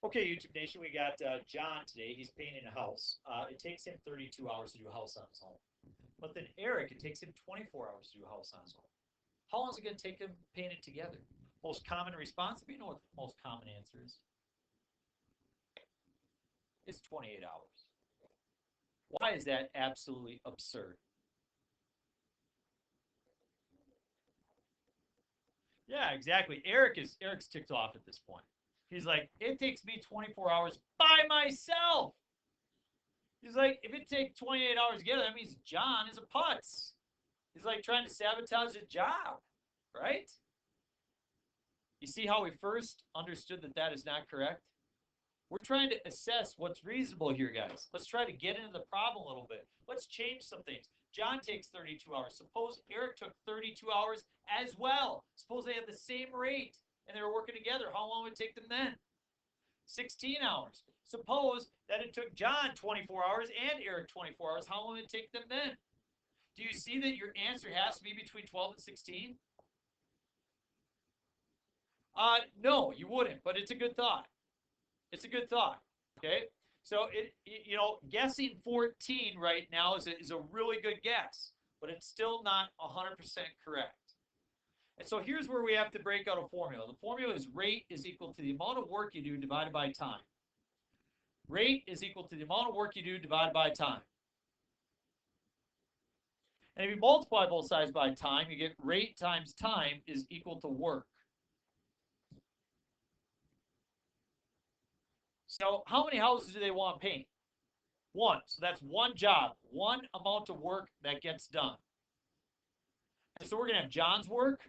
Okay, YouTube Nation, we got John today. He's painting a house. It takes him 32 hours to do a house on his home. But then Eric, it takes him 24 hours to do a house on his home. How long is it going to take him to paint it together? Most common response, you know what the most common answer is? It's 28 hours. Why is that absolutely absurd? Yeah, exactly. Eric's ticked off at this point. He's like, it takes me 24 hours by myself. He's like, if it takes 28 hours together, that means John is a putz. He's like trying to sabotage the job, right? You see how we first understood that that is not correct? We're trying to assess what's reasonable here, guys. Let's try to get into the problem a little bit. Let's change some things. John takes 32 hours. Suppose Eric took 32 hours as well. Suppose they had the same rate and they were working together. How long would it take them then? 16 hours. Suppose that it took John 24 hours and Eric 24 hours. How long would it take them then? Do you see that your answer has to be between 12 and 16? No, you wouldn't, but it's a good thought. It's a good thought. Okay, so guessing 14 right now is a really good guess, but it's still not 100% correct. And so here's where we have to break out a formula. The formula is rate is equal to the amount of work you do divided by time. Rate is equal to the amount of work you do divided by time. And if you multiply both sides by time, you get rate times time is equal to work. So how many houses do they want to paint? One. So that's one job, one amount of work that gets done. And so we're going to have John's work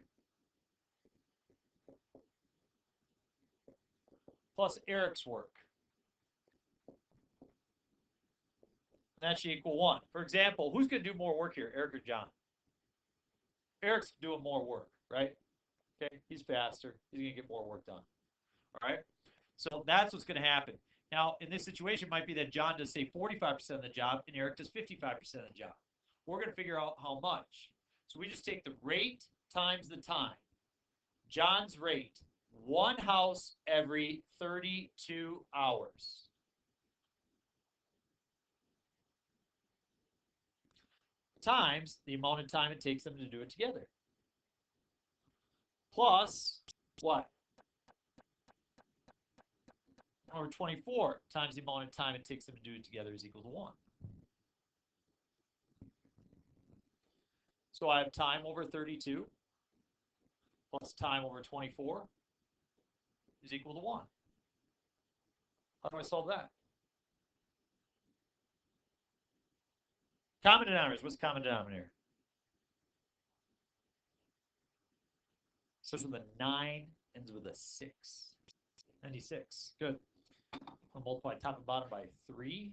plus Eric's work. That should equal 1. For example, who's going to do more work here, Eric or John? Eric's doing more work, right? Okay, he's faster. He's going to get more work done. All right? So that's what's going to happen. Now, in this situation, it might be that John does, say, 45% of the job and Eric does 55% of the job. We're going to figure out how much. So we just take the rate times the time. John's rate, one house every 32 hours. Times the amount of time it takes them to do it together. Plus what? Or 24 times the amount of time it takes them to do it together is equal to 1. So I have time over 32 plus time over 24 is equal to 1. How do I solve that? Common denominators. What's the common denominator? Starts with a 9, ends with a 6. 96. Good. I'll multiply top and bottom by 3,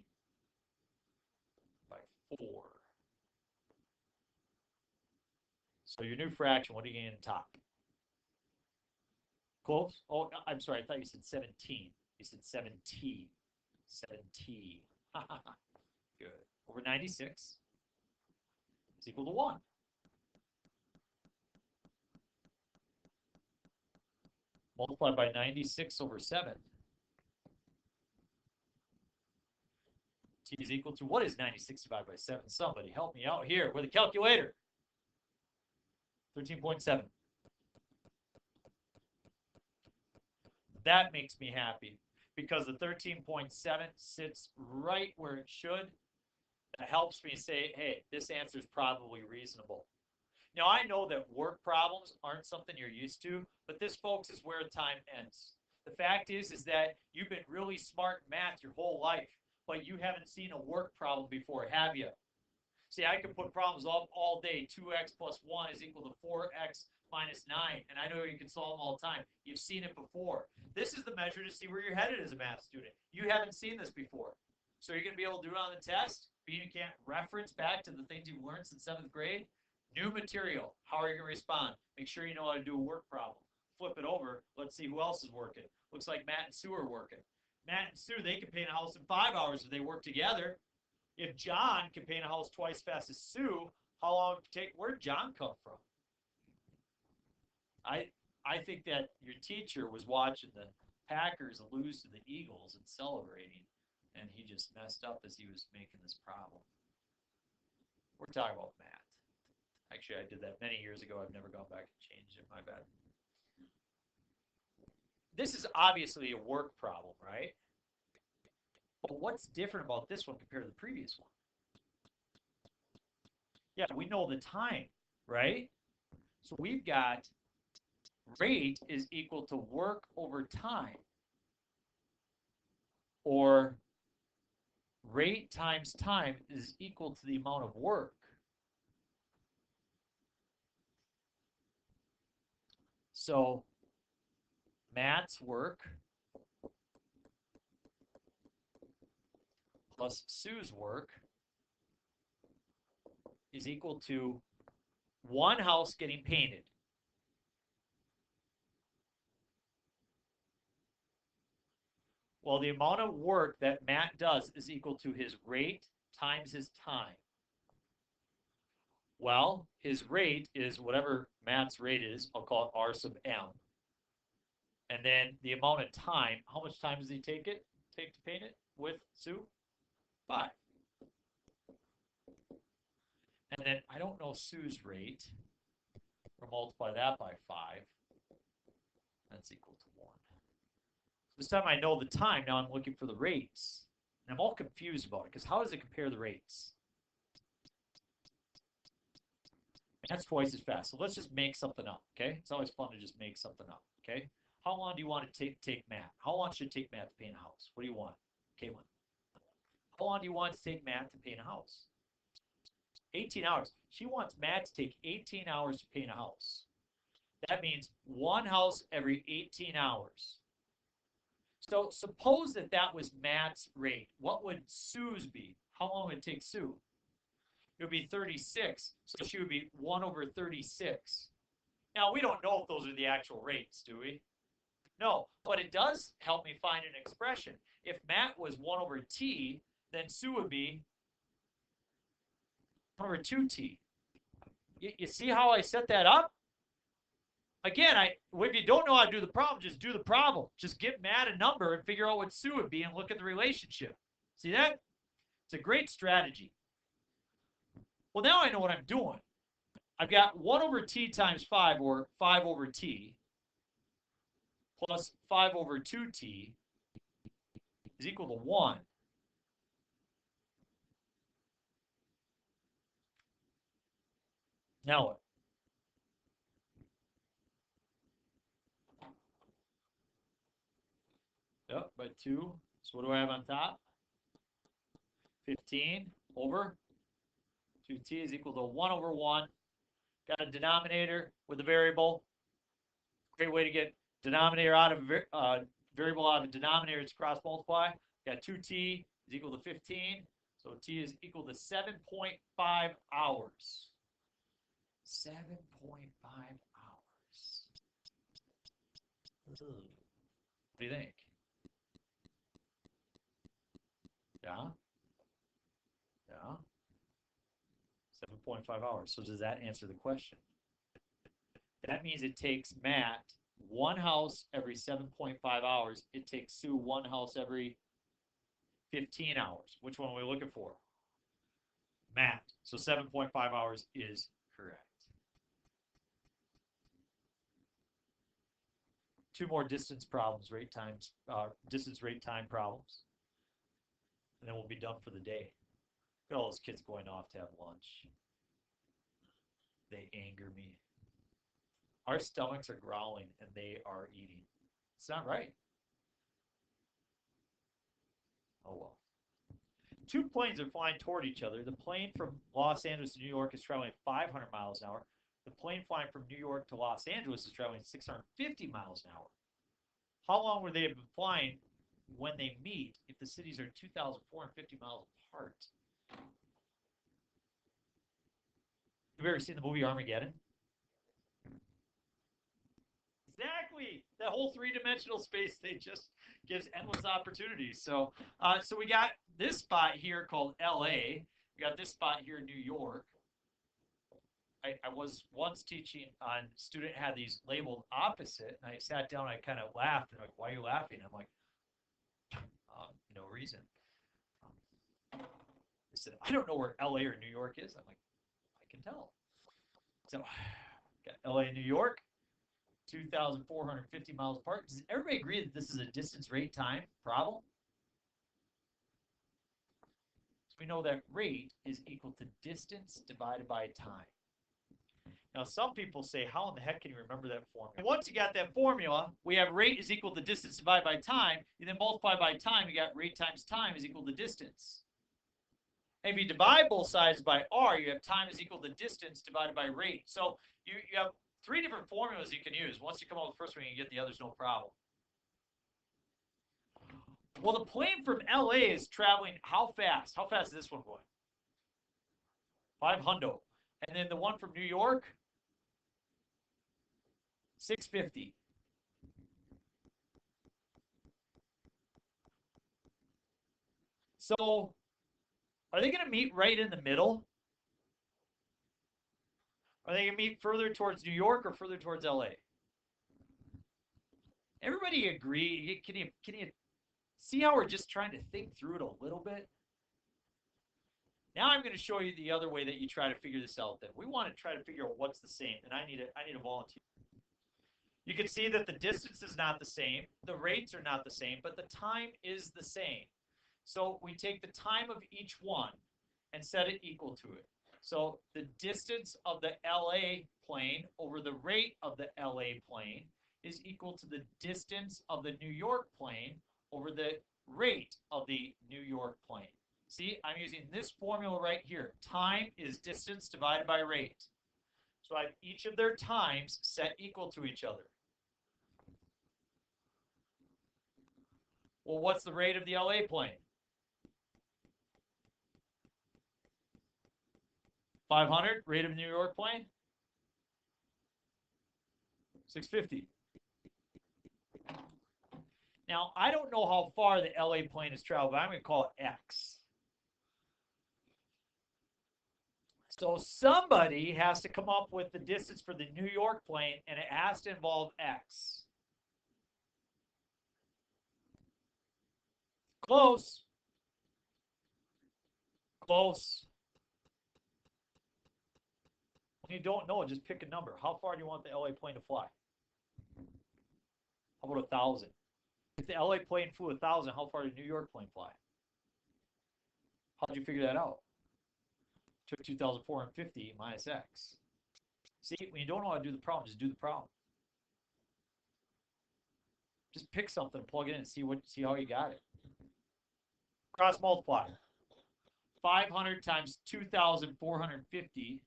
by 4. So your new fraction, what are you getting in top? Close? Oh, I'm sorry. I thought you said 17. You said 7t. 7t. Good. Over 96 is equal to 1. Multiply by 96 over 7. T is equal to, what is 96 divided by 7? Somebody help me out here with a calculator. 13.7. That makes me happy because the 13.7 sits right where it should. That helps me say, hey, this answer is probably reasonable. Now, I know that work problems aren't something you're used to, but this, folks, is where time ends. The fact is that you've been really smart in math your whole life, but you haven't seen a work problem before, have you? See, I can put problems up all day. 2x plus 1 is equal to 4x minus 9, and I know you can solve them all the time. You've seen it before. This is the measure to see where you're headed as a math student. You haven't seen this before. So you're going to be able to do it on the test, but you can't reference back to the things you've learned since 7th grade. New material. How are you going to respond? Make sure you know how to do a work problem. Flip it over. Let's see who else is working. Looks like Matt and Sue are working. Matt and Sue, they can paint a house in 5 hours if they work together. If John can paint a house twice as fast as Sue, how long would it take? Where'd John come from? I think that your teacher was watching Packers lose to the Eagles and celebrating, and he just messed up as he was making this problem. We're talking about math. Actually, I did that many years ago. I've never gone back and changed it. My bad. This is obviously a work problem, right? But what's different about this one compared to the previous one? Yeah, we know the time, right? So we've got rate is equal to work over time, or rate times time is equal to the amount of work. So Matt's work plus Sue's work is equal to one house getting painted. Well, the amount of work that Matt does is equal to his rate times his time. Well, his rate is whatever Matt's rate is. I'll call it R sub M. And then the amount of time, how much time does he take to paint it with Sue? 5. And then I don't know Sue's rate. We'll multiply that by 5. That's equal to 1. This time I know the time. Now I'm looking for the rates. And I'm all confused about it because how does it compare the rates? That's twice as fast. So let's just make something up, okay? It's always fun to just make something up, okay? How long do you want to take Matt? How long should it take Matt to paint a house? What do you want, Caitlin? How long do you want to take Matt to paint a house? 18 hours. She wants Matt to take 18 hours to paint a house. That means one house every 18 hours. So suppose that was Matt's rate. What would Sue's be? How long would it take Sue? It would be 36. So she would be 1 over 36. Now, we don't know if those are the actual rates, do we? No, but it does help me find an expression. If Matt was 1 over t, then Sue would be 1 over 2t. You see how I set that up? Again, if you don't know how to do the problem, just do the problem. Just give Matt a number and figure out what Sue would be and look at the relationship. See that? It's a great strategy. Well, now I know what I'm doing. I've got 1 over t times 5, or 5 over t, plus 5 over 2t is equal to 1. Now what? Yep, by 2. So what do I have on top? 15 over 2t is equal to 1 over 1. Got a denominator with a variable. Great way to get denominator out of variable out of denominator is cross multiply. Got 2t is equal to 15. So t is equal to 7.5 hours. 7.5 hours. What do you think? Yeah? Yeah? 7.5 hours. So does that answer the question? That means it takes Matt one house every 7.5 hours. It takes Sue one house every 15 hours. Which one are we looking for? Matt. So 7.5 hours is correct. 2 more distance problems, distance rate time problems. And then we'll be done for the day. Look at all those kids going off to have lunch. They anger me. Our stomachs are growling and they are eating. It's not right. Oh well. 2 planes are flying toward each other. The plane from Los Angeles to New York is traveling at 500 miles an hour. The plane flying from New York to Los Angeles is traveling 650 miles an hour. How long were they flying when they meet if the cities are 2,450 miles apart? Have you ever seen the movie Armageddon? Exactly. That whole 3-dimensional space, they just gives endless opportunities. So we got this spot here called LA. We got this spot here in New York. I was once teaching on student had these labeled opposite, and I sat down, I kind of laughed, and like, why are you laughing? I'm like, no reason. They said, I don't know where LA or New York is. I'm like, I can tell. So, got LA and New York, 2,450 miles apart. Does everybody agree that this is a distance, rate, time problem? So we know that rate is equal to distance divided by time. Now, some people say, how in the heck can you remember that formula? Once you got that formula, we have rate is equal to distance divided by time. You then multiply by time, you got rate times time is equal to distance. And if you divide both sides by r, you have time is equal to distance divided by rate. So you have three different formulas you can use. Once you come up with the first one, you can get the others, no problem. Well, the plane from LA is traveling how fast? How fast is this one going? 500. And then the one from New York, 650. So are they going to meet right in the middle? Are they going to meet further towards New York or further towards LA? Everybody agree? Can you see how we're just trying to think through it a little bit? Now I'm going to show you the other way that you try to figure this out. Then we want to try to figure out what's the same, and I need a volunteer. You can see that the distance is not the same, the rates are not the same, but the time is the same. So we take the time of each one and set it equal to it. So the distance of the LA plane over the rate of the LA plane is equal to the distance of the New York plane over the rate of the New York plane. See, I'm using this formula right here. Time is distance divided by rate. So I have each of their times set equal to each other. Well, what's the rate of the LA plane? 500. Rate of the New York plane? 650. Now, I don't know how far the LA plane has traveled, but I'm going to call it X. So somebody has to come up with the distance for the New York plane, and it has to involve X. Close. Close. When you don't know, just pick a number. How far do you want the LA plane to fly? How about 1,000? If the LA plane flew 1,000, how far did the New York plane fly? How did you figure that out? Took 2,450 minus X. See, when you don't know how to do the problem, just do the problem. Just pick something, plug it in, and see how you got it. Cross multiply. 500 times 2,450.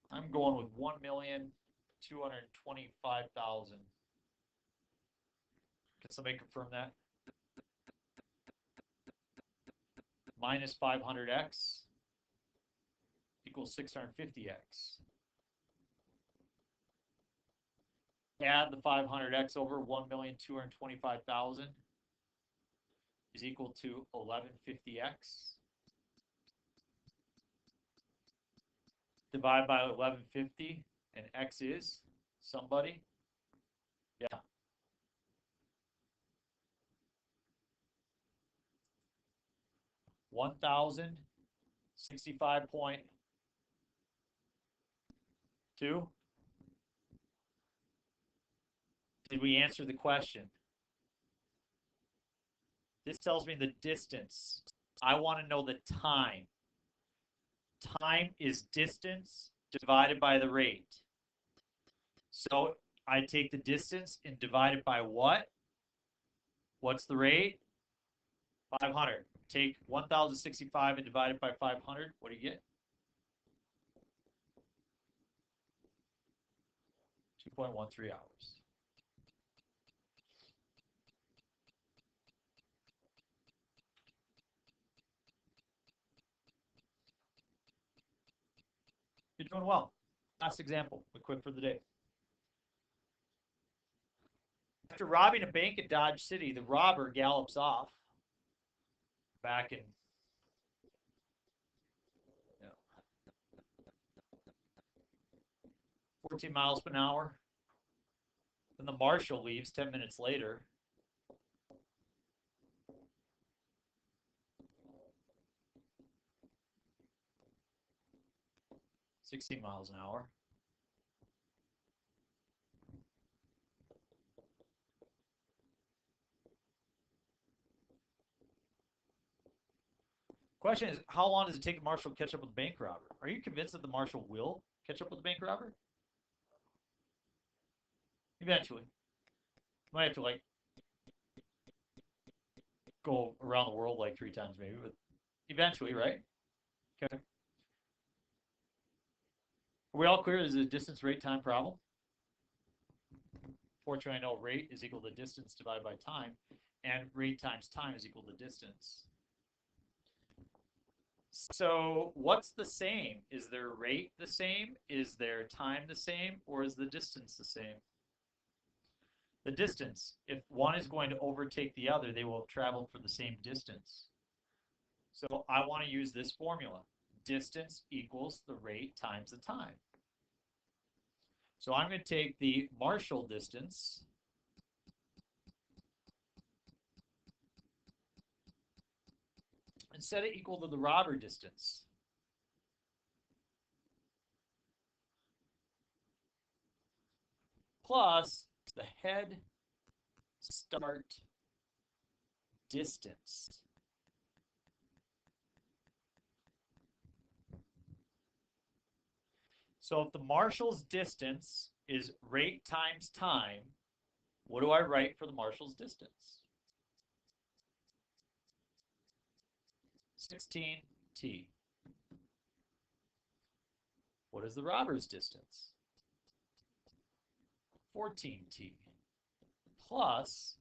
I'm going with 1,225,000. Can somebody confirm that? Minus 500x equals 650x. Add the 500x over 1,225,000 is equal to 1150x. Divide by 1150, and x is somebody. Yeah. $1,065.2. Did we answer the question? This tells me the distance. I want to know the time. Time is distance divided by the rate. So I take the distance and divide it by what? What's the rate? 500. Take 1,065 and divide it by 500. What do you get? 2.13 hours. You're doing well. Last example. We quit for the day. After robbing a bank at Dodge City, the robber gallops off. Back in 14 miles per hour. Then the marshal leaves 10 minutes later. $16 miles an hour. Question is, how long does it take the marshal to catch up with the bank robber? Are you convinced that the marshal will catch up with the bank robber? Eventually. You might have to, like, go around the world like 3 times maybe, but eventually, right? Okay. Are we all clear? This is a distance, rate, time problem. Fortunately, I know rate is equal to distance divided by time, and rate times time is equal to distance. So what's the same? Is their rate the same? Is their time the same? Or is the distance the same? The distance. If one is going to overtake the other, they will have traveled for the same distance. So I want to use this formula. Distance equals the rate times the time. So I'm going to take the marshal distance and set it equal to the robber distance. Plus the head start distance. So if the marshal's distance is rate times time, what do I write for the marshal's distance? 16t. What is the robber's distance? 14t. Plus,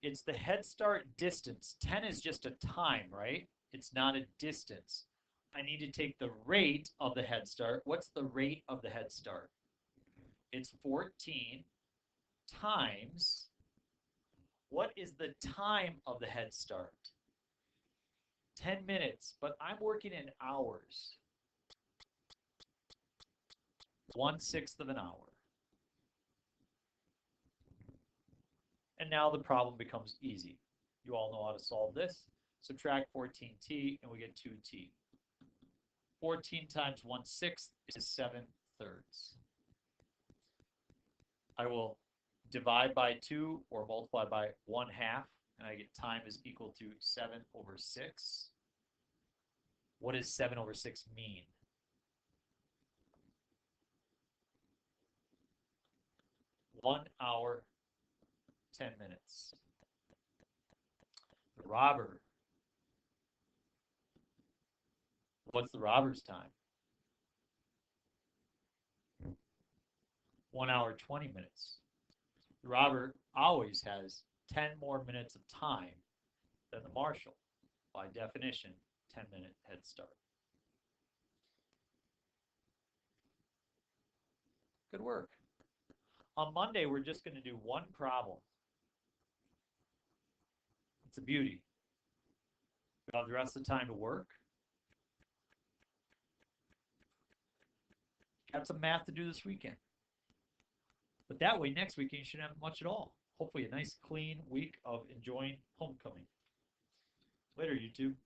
it's the head start distance. 10 is just a time, right? It's not a distance. I need to take the rate of the head start. What's the rate of the head start? It's 14 times, what is the time of the head start? 10 minutes, but I'm working in hours. 1/6 of an hour. And now the problem becomes easy. You all know how to solve this. Subtract 14t and we get 2t. 14 times 1/6 is 7/3. I will divide by 2 or multiply by 1/2 and I get time is equal to 7/6. What does 7/6 mean? 1 hour, 10 minutes. The robber. What's the robber's time? 1 hour, 20 minutes. The robber always has 10 more minutes of time than the marshal. By definition, 10-minute head start. Good work. On Monday, we're just going to do one problem. It's a beauty. We have the rest of the time to work. Got some math to do this weekend. But that way, next weekend, you shouldn't have much at all. Hopefully, a nice, clean week of enjoying homecoming. Later, YouTube.